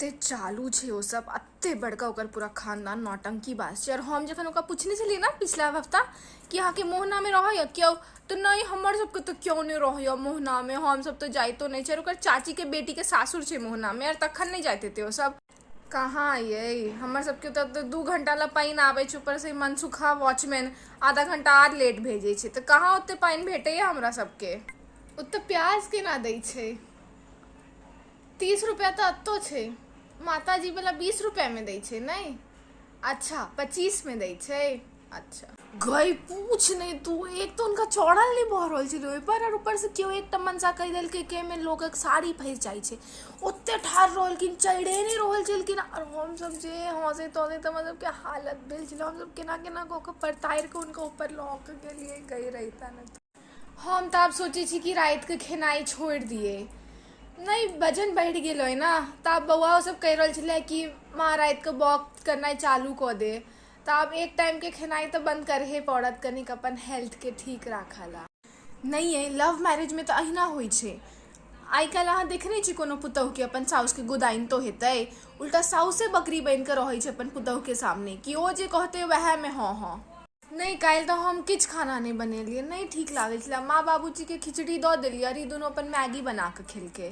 एते चालू छे ओ सब एते बड़का ओकर पूरा खानदान नौटंकी बाज छे। और हम जखन ओकरा पूछने छलिए ना पिछला हफ्ता कि अहाँ के मोहना में रहय क्यों, तो नहीं हमर सबके तो क्यों नहीं रहय मोहना में, हम सब तो जाइतो नहीं छे। ओकर चाची के बेटी के सासुर छे मोहना में, और तखन नहीं जाते थे वो सब। कहाँ ये हमर सबके तो 2 घंटा ला पाइन आवे छे, ऊपर से मनसुखा वॉचमैन आधा घंटा आर लेट भेजे छे, तो कहाँ ओते पाइन भेटे हमरा सबके। ओते प्याज के ना दै छे, 30 रुपया तो अतो छे, माताजी वाला 20 रुपया में दै छे नहीं, अच्छा 25 में दै छे। अच्छा गई पूछ नहीं तू, एक तो उनका चौड़ल नहीं बह रहल छे ओइपर, और ऊपर से क्यों एक मनसा कह दिल के में लोगक साड़ी फंस जाई छे, ओते ठार रहल कि चढ़े नहीं रहल छे कि ना। और हम सब जे हंसे तोसे तो मतलब के हालत भेल छे, हम सब केना केना को परतायर के उनका ऊपर लॉक के लिए गई रहता न। हम तो अब सोचे छी कि रात के खेनाई छोड़ दिए, नहीं वजन बढ़ गेलो है ना, तब बउआ सब कह रहल छले कि माँ रात के वॉक करना चालू कर दे, तब एक टाइम के खेनाई तो बंद करे पड़त कनिक अपन हेल्थ के ठीक राखला। नहीं है लव मैरिज में तो अहिना होइ छे। आई काल अहाँ देखने छी कोनो पुतहु के अपन साउस के गुदाइन तो हेतै, उल्टा साउसे बकरी बन के रहे छे अपन पुतहु के सामने कि ओ जे कहते वह में हाँ हाँ। नहीं काल तो हम किछ खाना नहीं बनेलिए, नहीं ठीक लागे छला। माँ बाबूजी के खिचड़ी दो दिलिए और ई दोनों अपन मैगी बना के खेलके।